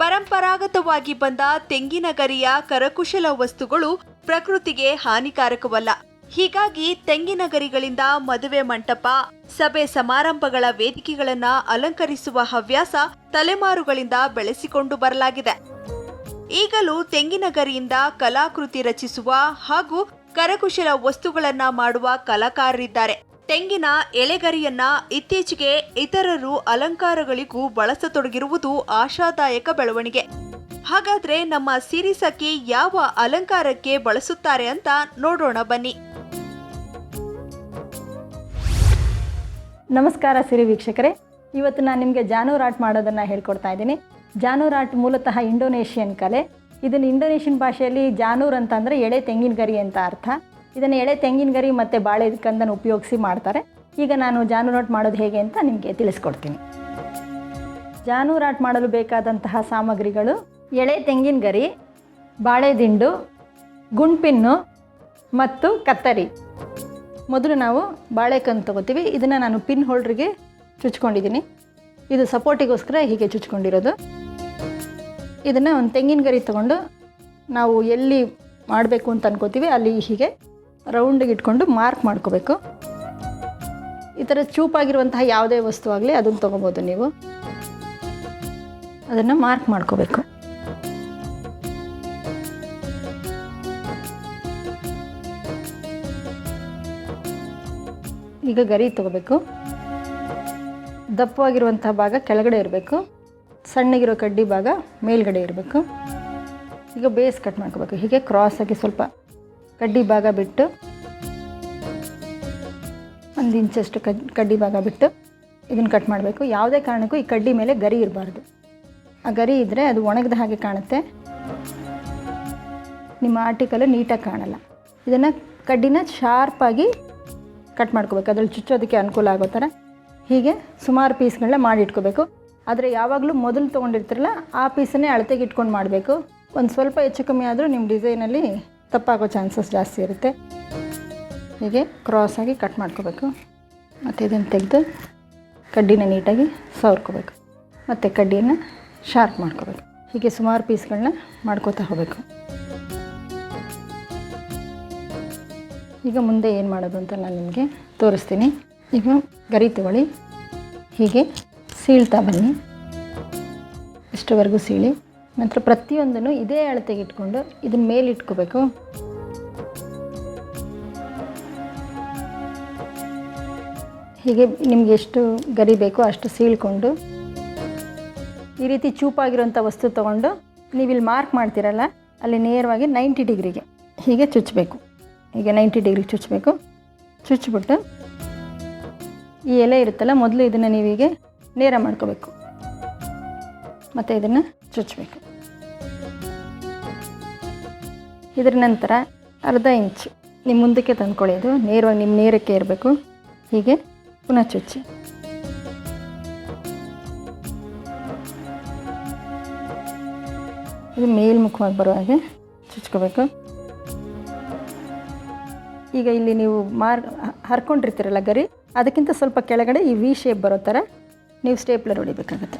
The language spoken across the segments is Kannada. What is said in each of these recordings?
ಪರಂಪರಾಗತವಾಗಿ ಬಂದ ತೆಂಗಿನ ಗರಿಯ ಕರಕುಶಲ ವಸ್ತುಗಳು ಪ್ರಕೃತಿಗೆ ಹಾನಿಕಾರಕವಲ್ಲ. ಹೀಗಾಗಿ ತೆಂಗಿನ ಗರಿಗಳಿಂದ ಮದುವೆ ಮಂಟಪ, ಸಭೆ ಸಮಾರಂಭಗಳ ವೇದಿಕೆಗಳನ್ನ ಅಲಂಕರಿಸುವ ಹವ್ಯಾಸ ತಲೆಮಾರುಗಳಿಂದ ಬೆಳೆಸಿಕೊಂಡು ಬರಲಾಗಿದೆ. ಈಗಲೂ ತೆಂಗಿನ ಗರಿಯಿಂದ ಕಲಾಕೃತಿ ರಚಿಸುವ ಹಾಗೂ ಕರಕುಶಲ ವಸ್ತುಗಳನ್ನ ಮಾಡುವ ಕಲಾಕಾರರಿದ್ದಾರೆ. ತೆಂಗಿನ ಎಳೆಗರಿಯನ್ನ ಇತ್ತೀಚೆಗೆ ಇತರರು ಅಲಂಕಾರಗಳಿಗೂ ಬಳಸತೊಡಗಿರುವುದು ಆಶಾದಾಯಕ ಬೆಳವಣಿಗೆ. ಹಾಗಾದ್ರೆ ನಮ್ಮ ಸಿರಿ ಸಖಿ ಯಾವ ಅಲಂಕಾರಕ್ಕೆ ಬಳಸುತ್ತಾರೆ ಅಂತ ನೋಡೋಣ ಬನ್ನಿ. ನಮಸ್ಕಾರ ಸಿರಿ ವೀಕ್ಷಕರೇ, ಇವತ್ತು ನಾನು ನಿಮಗೆ ಜಾನೂರ್ ಆರ್ಟ್ ಮಾಡೋದನ್ನು ಹೇಳ್ಕೊಡ್ತಾ ಇದ್ದೀನಿ. ಜಾನೂರ್ ಆರ್ಟ್ ಮೂಲತಃ ಇಂಡೋನೇಷಿಯನ್ ಕಲೆ. ಇದನ್ನು ಇಂಡೋನೇಷಿಯನ್ ಭಾಷೆಯಲ್ಲಿ ಜಾನೂರ್ ಅಂತಂದರೆ ಎಳೆ ತೆಂಗಿನ ಗರಿ ಅಂತ ಅರ್ಥ. ಇದನ್ನು ಎಳೆ ತೆಂಗಿನ ಗರಿ ಮತ್ತು ಬಾಳೆ ಕಂದನ್ನು ಉಪಯೋಗಿಸಿ ಮಾಡ್ತಾರೆ. ಈಗ ನಾನು ಜಾನೂರ್ ಆರ್ಟ್ ಮಾಡೋದು ಹೇಗೆ ಅಂತ ನಿಮಗೆ ತಿಳಿಸ್ಕೊಡ್ತೀನಿ. ಜಾನೂರ್ ಆರ್ಟ್ ಮಾಡಲು ಬೇಕಾದಂತಹ ಸಾಮಗ್ರಿಗಳು: ಎಳೆ ತೆಂಗಿನ ಗರಿ, ಬಾಳೆ ದಿಂಡು, ಗುಂಡ್ಪಿನ್ನು ಮತ್ತು ಕತ್ತರಿ. ಮೊದಲು ನಾವು ಬಾಳೆಕಂದು ತೊಗೋತೀವಿ. ಇದನ್ನು ನಾನು ಪಿನ್ ಹೋಲ್ಡ್ರಿಗೆ ಚುಚ್ಕೊಂಡಿದ್ದೀನಿ. ಇದು ಸಪೋರ್ಟಿಗೋಸ್ಕರ ಹೀಗೆ ಚುಚ್ಕೊಂಡಿರೋದು. ಇದನ್ನು ಒಂದು ತೆಂಗಿನ ಗರಿ ತೊಗೊಂಡು ನಾವು ಎಲ್ಲಿ ಮಾಡಬೇಕು ಅಂತ ಅನ್ಕೋತೀವಿ ಅಲ್ಲಿ ಹೀಗೆ ರೌಂಡಿಗೆ ಇಟ್ಕೊಂಡು ಮಾರ್ಕ್ ಮಾಡ್ಕೋಬೇಕು. ಈ ಥರ ಚೂಪಾಗಿರುವಂತಹ ಯಾವುದೇ ವಸ್ತು ಆಗಲಿ ಅದನ್ನು ತೊಗೋಬೋದು ನೀವು. ಅದನ್ನು ಮಾರ್ಕ್ ಮಾಡ್ಕೋಬೇಕು. ಈಗ ಗರಿ ತೊಗೋಬೇಕು. ದಪ್ಪವಾಗಿರುವಂಥ ಭಾಗ ಕೆಳಗಡೆ ಇರಬೇಕು, ಸಣ್ಣಗಿರೋ ಕಡ್ಡಿ ಭಾಗ ಮೇಲ್ಗಡೆ ಇರಬೇಕು. ಈಗ ಬೇಸ್ ಕಟ್ ಮಾಡ್ಕೋಬೇಕು. ಹೀಗೆ ಕ್ರಾಸಾಗಿ ಸ್ವಲ್ಪ ಕಡ್ಡಿ ಭಾಗ ಬಿಟ್ಟು 1 ಇಂಚಷ್ಟು ಕಡ್ಡಿ ಭಾಗ ಬಿಟ್ಟು ಇದನ್ನು ಕಟ್ ಮಾಡಬೇಕು. ಯಾವುದೇ ಕಾರಣಕ್ಕೂ ಈ ಕಡ್ಡಿ ಮೇಲೆ ಗರಿ ಇರಬಾರ್ದು. ಆ ಗರಿ ಇದ್ದರೆ ಅದು ಒಣಗಿದ ಹಾಗೆ ಕಾಣುತ್ತೆ, ನಿಮ್ಮ ಆರ್ಟಿಕಲ್ ನೀಟಾಗಿ ಕಾಣಲ್ಲ. ಇದನ್ನು ಕಡ್ಡಿನ ಶಾರ್ಪಾಗಿ ಕಟ್ ಮಾಡ್ಕೋಬೇಕು, ಅದರಲ್ಲಿ ಚುಚ್ಚೋದಕ್ಕೆ ಅನುಕೂಲ ಆಗೋ ಥರ. ಹೀಗೆ ಸುಮಾರು ಪೀಸ್ಗಳನ್ನ ಮಾಡಿಟ್ಕೋಬೇಕು. ಆದರೆ ಯಾವಾಗಲೂ ಮೊದಲು ತೊಗೊಂಡಿರ್ತಿರಲ್ಲ ಆ ಪೀಸನ್ನೇ ಅಳತೆಗೆ ಇಟ್ಕೊಂಡು ಮಾಡಬೇಕು. ಒಂದು ಸ್ವಲ್ಪ ಹೆಚ್ಚು ಕಮ್ಮಿ ಆದರೂ ನಿಮ್ಮ ಡಿಸೈನಲ್ಲಿ ತಪ್ಪಾಗೋ ಚಾನ್ಸಸ್ ಜಾಸ್ತಿ ಇರುತ್ತೆ. ಹೀಗೆ ಕ್ರಾಸಾಗಿ ಕಟ್ ಮಾಡ್ಕೋಬೇಕು. ಮತ್ತು ಇದನ್ನು ತೆಗೆದು ಕಡ್ಡಿನ ನೀಟಾಗಿ ಸವರ್ಕೋಬೇಕು. ಮತ್ತು ಕಡ್ಡಿಯನ್ನು ಶಾರ್ಪ್ ಮಾಡ್ಕೋಬೇಕು. ಹೀಗೆ ಸುಮಾರು ಪೀಸ್ಗಳನ್ನ ಮಾಡ್ಕೋತಾ ಹೋಗಬೇಕು. ಈಗ ಮುಂದೆ ಏನು ಮಾಡೋದು ಅಂತ ನಾನು ನಿಮಗೆ ತೋರಿಸ್ತೀನಿ. ಈಗ ಗರಿ ತಗೊಳ್ಳಿ, ಹೀಗೆ ಸೀಳ್ತಾ ಬನ್ನಿ. ಇಷ್ಟವರೆಗೂ ಸೀಳಿ. ನಂತರ ಪ್ರತಿಯೊಂದನ್ನು ಇದೇ ಅಳತೆಗೆ ಇಟ್ಕೊಂಡು ಇದನ್ನ ಮೇಲೆ ಇಟ್ಕೋಬೇಕು. ಹೀಗೆ ನಿಮಗೆ ಎಷ್ಟು ಗರಿ ಬೇಕೋ ಅಷ್ಟು ಸೀಳ್ಕೊಂಡು ಈ ರೀತಿ ಚೂಪಾಗಿರೋಂಥ ವಸ್ತು ತೊಗೊಂಡು ನೀವಿಲ್ಲಿ ಮಾರ್ಕ್ ಮಾಡ್ತೀರಲ್ಲ ಅಲ್ಲಿ ನೇರವಾಗಿ 90 ಡಿಗ್ರಿಗೆ ಹೀಗೆ ಚುಚ್ಚಬೇಕು. ಹೀಗೆ 90 ಡಿಗ್ರಿಗೆ ಚುಚ್ಚಬೇಕು. ಚುಚ್ಚಿಬಿಟ್ಟು ಈ ಎಲೆ ಇರುತ್ತಲ್ಲ ಮೊದಲು ಇದನ್ನು ನೀವೀಗೆ ನೇರ ಮಾಡ್ಕೋಬೇಕು. ಮತ್ತು ಇದನ್ನು ಚುಚ್ಚಬೇಕು. ಇದರ ನಂತರ ಅರ್ಧ ಇಂಚು ನಿಮ್ಮ ಮುಂದಕ್ಕೆ ತಂದ್ಕೊಳ್ಳಿ. ಇದು ನೇರವಾಗಿ ನಿಮ್ಮ ನೇರಕ್ಕೆ ಇರಬೇಕು. ಹೀಗೆ ಪುನಃ ಚುಚ್ಚಿ. ಇದು ಮೇಲ್ಮುಖವಾಗಿ ಬರೋ ಹಾಗೆ ಚುಚ್ಕೋಬೇಕು. ಈಗ ಇಲ್ಲಿ ನೀವು ಹರ್ಕೊಂಡಿರ್ತೀರಲ್ಲ ಗರಿ, ಅದಕ್ಕಿಂತ ಸ್ವಲ್ಪ ಕೆಳಗಡೆ ಈ ವಿ ಶೇಪ್ ಬರೋ ಥರ ನೀವು ಸ್ಟೇಪ್ಲರ್ ಹೊಡಿಬೇಕಾಗತ್ತೆ.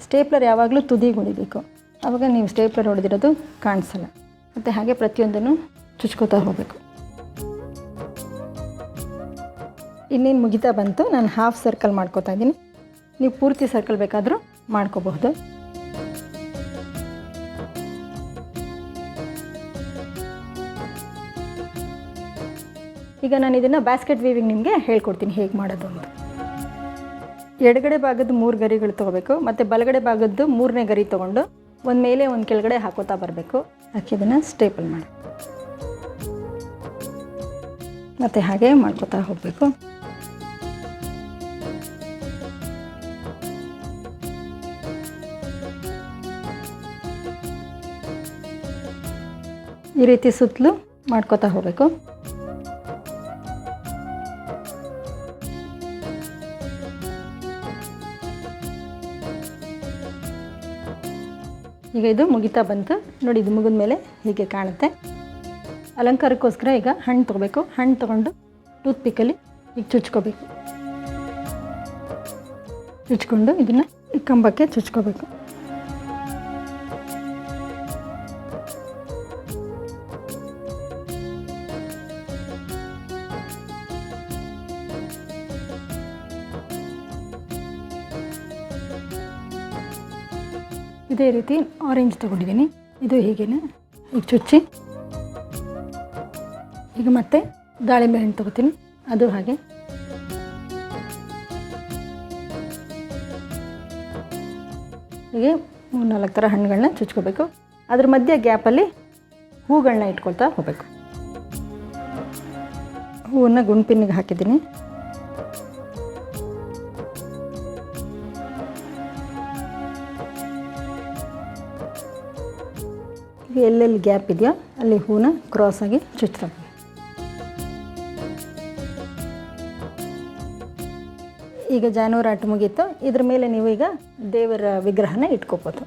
ಸ್ಟೇಪ್ಲರ್ ಯಾವಾಗಲೂ ತುದಿಗೆ ಹೊಡಿಬೇಕು, ಆವಾಗ ನೀವು ಸ್ಟೇಪ್ಲರ್ ಹೊಡೆದಿರೋದು ಕಾಣಿಸಲ್ಲ. ಮತ್ತು ಹಾಗೆ ಪ್ರತಿಯೊಂದನ್ನು ಚುಚ್ಕೋತಾ ಹೋಗಬೇಕು. ಇನ್ನೇನು ಮುಗಿತಾ ಬಂತು. ನಾನು ಹಾಫ್ ಸರ್ಕಲ್ ಮಾಡ್ಕೋತಾ ಇದ್ದೀನಿ. ನೀವು ಪೂರ್ತಿ ಸರ್ಕಲ್ ಬೇಕಾದರೂ ಮಾಡ್ಕೋಬಹುದು. ಈಗ ನಾನು ಇದನ್ನು ಬ್ಯಾಸ್ಕೆಟ್ ವೀವಿಂಗ್ ನಿಮಗೆ ಹೇಳ್ಕೊಡ್ತೀನಿ ಹೇಗೆ ಮಾಡೋದು ಅಂತ. ಎಡಗಡೆ ಭಾಗದ 3 ಗರಿಗಳು ತೊಗೋಬೇಕು ಮತ್ತು ಬಲಗಡೆ ಭಾಗದ್ದು 3ನೇ ಗರಿ ತೊಗೊಂಡು ಒಂದು ಮೇಲೆ ಒಂದು ಕೆಳಗಡೆ ಹಾಕೋತಾ ಬರಬೇಕು. ಹಾಕಿ ಇದನ್ನು ಸ್ಟೇಪಲ್ ಮಾಡಿ ಮತ್ತು ಹಾಗೆ ಮಾಡ್ಕೋತಾ ಹೋಗಬೇಕು. ಈ ರೀತಿ ಸುತ್ತಲೂ ಮಾಡ್ಕೋತಾ ಹೋಗಬೇಕು. ಈಗ ಇದು ಮುಗಿತಾ ಬಂತು ನೋಡಿ. ಇದು ಮುಗಿದ ಮೇಲೆ ಹೀಗೆ ಕಾಣುತ್ತೆ. ಅಲಂಕಾರಕ್ಕೋಸ್ಕರ ಈಗ ಹಣ್ಣು ತೊಗೋಬೇಕು. ಹಣ್ಣು ತೊಗೊಂಡು ಟೂತ್ ಪಿಕ್ಕಲ್ಲಿ ಈಗ ಚುಚ್ಕೋಬೇಕು. ಚುಚ್ಕೊಂಡು ಇದನ್ನು ಕಂಬಕ್ಕೆ ಚುಚ್ಕೋಬೇಕು. ಇದೇ ರೀತಿ ಆರೆಂಜ್ ತೊಗೊಂಡಿದ್ದೀನಿ, ಇದು ಹೀಗೇನೆ ಈಗ ಚುಚ್ಚಿ, ಈಗ ಮತ್ತೆ ದಾಳಿಂಬೆ ಹಣ್ಣು ತೊಗೋತೀನಿ, ಅದು ಹಾಗೆ. ಹೀಗೆ 3-4 ಥರ ಹಣ್ಣುಗಳನ್ನ ಚುಚ್ಕೋಬೇಕು. ಅದ್ರ ಮಧ್ಯೆ ಗ್ಯಾಪಲ್ಲಿ ಹೂಗಳನ್ನ ಇಟ್ಕೊಳ್ತಾ ಹೋಗಬೇಕು. ಹೂವನ್ನು ಗುಂಪಿನಿಗೆ ಹಾಕಿದ್ದೀನಿ. ಎಲ್ಲೆಲ್ಲಿ ಗ್ಯಾಪ್ ಇದೆಯೋ ಅಲ್ಲಿ ಹೂನ ಕ್ರಾಸಾಗಿ ಚುಚ್ತಾರೆ. ಈಗ ಜಾನುವಾರು ಆಟ ಮುಗೀತು. ಇದ್ರ ಮೇಲೆ ನೀವು ಈಗ ದೇವರ ವಿಗ್ರಹನ ಇಟ್ಕೋಬೋದು.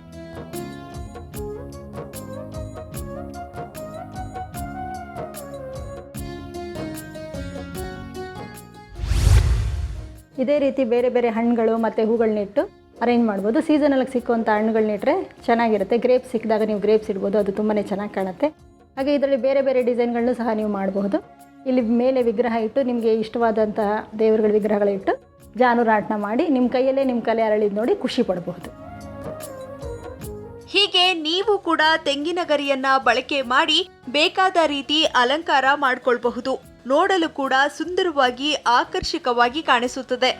ಇದೇ ರೀತಿ ಬೇರೆ ಬೇರೆ ಹಣ್ಣುಗಳು ಮತ್ತು ಹೂಗಳನ್ನಿಟ್ಟು ಅರೇಂಜ್ ಮಾಡ್ಬೋದು. ಸೀಸನಲ್ಲಿಗೆ ಸಿಕ್ಕುವಂಥ ಹಣ್ಣುಗಳನ್ನಿಟ್ರೆ ಚೆನ್ನಾಗಿರುತ್ತೆ. ಗ್ರೇಪ್ಸ್ ಸಿಕ್ಕಿದಾಗ ನೀವು ಗ್ರೇಪ್ಸ್ ಇಡ್ಬೋದು, ಅದು ತುಂಬಾ ಚೆನ್ನಾಗಿ ಕಾಣುತ್ತೆ. ಹಾಗೆ ಇದರಲ್ಲಿ ಬೇರೆ ಬೇರೆ ಡಿಸೈನ್ಗಳನ್ನು ಸಹ ನೀವು ಮಾಡಬಹುದು. ಇಲ್ಲಿ ಮೇಲೆ ವಿಗ್ರಹ ಇಟ್ಟು ನಿಮಗೆ ಇಷ್ಟವಾದಂತಹ ದೇವರುಗಳ ವಿಗ್ರಹಗಳಿಟ್ಟು ಜಾನುವಾರು ಆಟನ ಮಾಡಿ ನಿಮ್ಮ ಕೈಯಲ್ಲೇ ನಿಮ್ಮ ಕಲೆ ಅರಳಿದ್ದು ನೋಡಿ ಖುಷಿ ಪಡಬಹುದು. ಹೀಗೆ ನೀವು ಕೂಡ ತೆಂಗಿನ ಗರಿಯನ್ನ ಬಳಕೆ ಮಾಡಿ ಬೇಕಾದ ರೀತಿ ಅಲಂಕಾರ ಮಾಡಿಕೊಳ್ಳಬಹುದು. ನೋಡಲು ಕೂಡ ಸುಂದರವಾಗಿ ಆಕರ್ಷಕವಾಗಿ ಕಾಣಿಸುತ್ತದೆ.